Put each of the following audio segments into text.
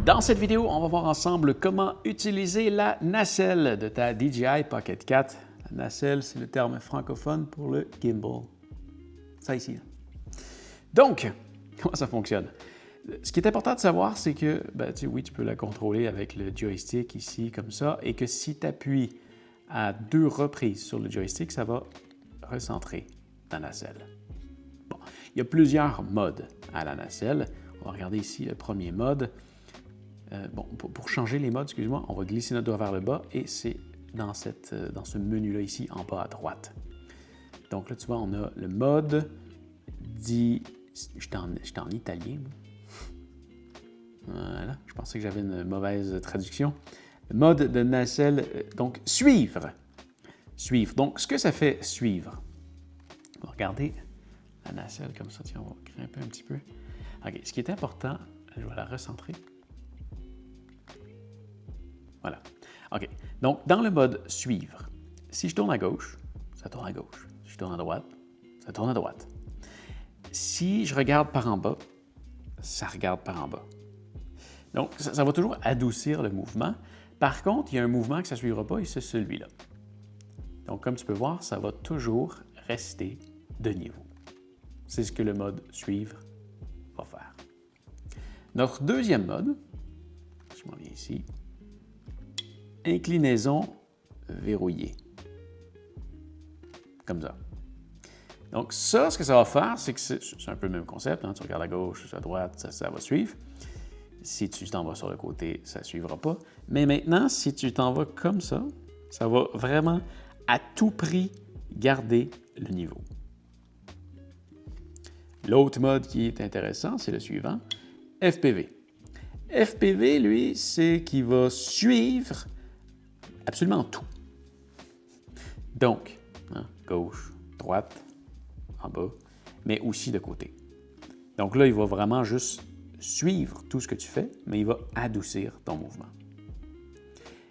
Dans cette vidéo, on va voir ensemble comment utiliser la nacelle de ta DJI Pocket 4. La nacelle, c'est le terme francophone pour le gimbal. Ça ici. Donc, comment ça fonctionne? Ce qui est important de savoir, c'est que, oui, tu peux la contrôler avec le joystick ici, comme ça, et que si tu appuies à 2 reprises sur le joystick, ça va recentrer ta nacelle. Bon, il y a plusieurs modes à la nacelle. On va regarder ici le premier mode. Pour changer les modes, excuse-moi, on va glisser notre doigt vers le bas et c'est dans ce menu-là ici, en bas à droite. Donc là, tu vois, on a le mode dit... Je suis en italien. Voilà, je pensais que j'avais une mauvaise traduction. Le mode de nacelle, donc suivre. Suivre. Donc, ce que ça fait suivre. On va regarder la nacelle comme ça. Tiens, on va grimper un petit peu. OK, ce qui est important, je vais la recentrer. Voilà. OK. Donc, dans le mode suivre, si je tourne à gauche, ça tourne à gauche. Si je tourne à droite, ça tourne à droite. Si je regarde par en bas, ça regarde par en bas. Donc, ça va toujours adoucir le mouvement. Par contre, il y a un mouvement que ça ne suivra pas et c'est celui-là. Donc, comme tu peux voir, ça va toujours rester de niveau. C'est ce que le mode suivre va faire. Notre deuxième mode, je m'en viens ici, inclinaison verrouillée. Comme ça. Donc ça, ce que ça va faire, c'est que c'est un peu le même concept. Hein? Tu regardes à gauche, à droite, ça va suivre. Si tu t'en vas sur le côté, ça ne suivra pas. Mais maintenant, si tu t'en vas comme ça, ça va vraiment à tout prix garder le niveau. L'autre mode qui est intéressant, c'est le suivant, FPV. FPV, lui, c'est qu'il va suivre absolument tout. Donc, gauche, droite, en bas, mais aussi de côté. Donc là, il va vraiment juste suivre tout ce que tu fais, mais il va adoucir ton mouvement.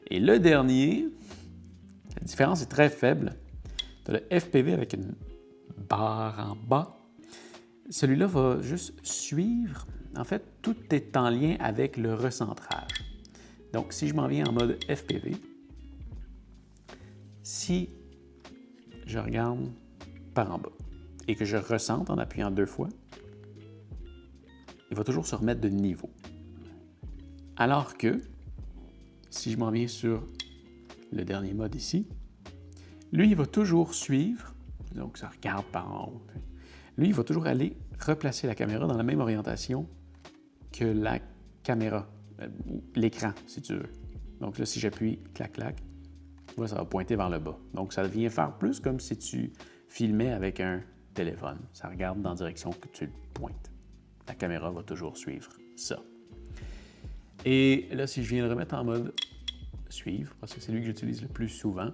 Et le dernier, la différence est très faible. Tu as le FPV avec une barre en bas. Celui-là va juste suivre. En fait, tout est en lien avec le recentrage. Donc, si je m'en viens en mode FPV, si je regarde par en bas et que je recentre en appuyant 2 fois, il va toujours se remettre de niveau. Alors que, si je m'en viens sur le dernier mode ici, lui, il va toujours suivre, donc ça regarde par en haut. Lui, il va toujours aller replacer la caméra dans la même orientation que la caméra, l'écran, si tu veux. Donc là, si j'appuie clac, clac, tu vois, ça va pointer vers le bas. Donc, ça vient faire plus comme si tu filmais avec un téléphone. Ça regarde dans la direction que tu pointes. La caméra va toujours suivre ça. Et là, si je viens le remettre en mode suivre, parce que c'est lui que j'utilise le plus souvent,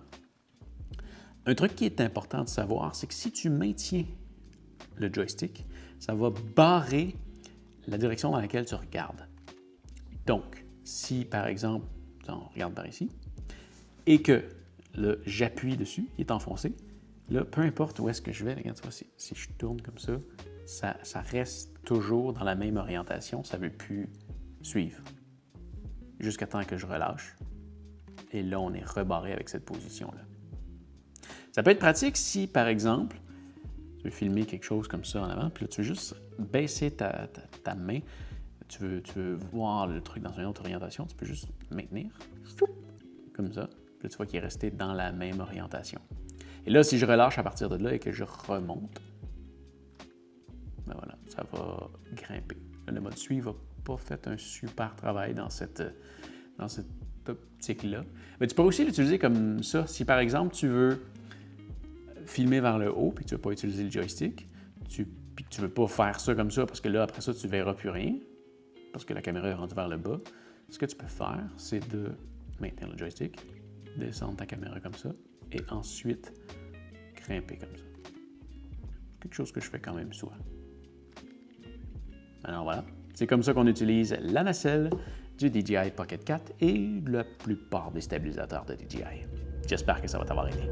un truc qui est important de savoir, c'est que si tu maintiens le joystick, ça va barrer la direction dans laquelle tu regardes. Donc, si par exemple, on regarde par ici, et que j'appuie dessus, il est enfoncé, là, peu importe où est-ce que je vais, regarde, tu vois, si je tourne comme ça, ça reste toujours dans la même orientation, ça ne veut plus suivre, jusqu'à temps que je relâche. Et là, on est rebarré avec cette position-là. Ça peut être pratique si, par exemple, tu veux filmer quelque chose comme ça en avant, puis là, tu veux juste baisser ta main, tu veux voir le truc dans une autre orientation, tu peux juste maintenir, comme ça, puis là, tu vois qu'il est resté dans la même orientation. Et là, si je relâche à partir de là et que je remonte, ben voilà, ça va grimper. Là, le mode suivre n'a pas fait un super travail dans cette optique-là. Mais tu peux aussi l'utiliser comme ça. Si par exemple, tu veux filmer vers le haut, puis tu ne veux pas utiliser le joystick, puis tu ne veux pas faire ça comme ça, parce que là, après ça, tu ne verras plus rien, parce que la caméra est rendue vers le bas, ce que tu peux faire, c'est de maintenir le joystick, descendre ta caméra comme ça, et ensuite grimper comme ça. Quelque chose que je fais quand même souvent. Alors voilà, c'est comme ça qu'on utilise la nacelle du DJI Pocket 4 et la plupart des stabilisateurs de DJI. J'espère que ça va t'avoir aidé.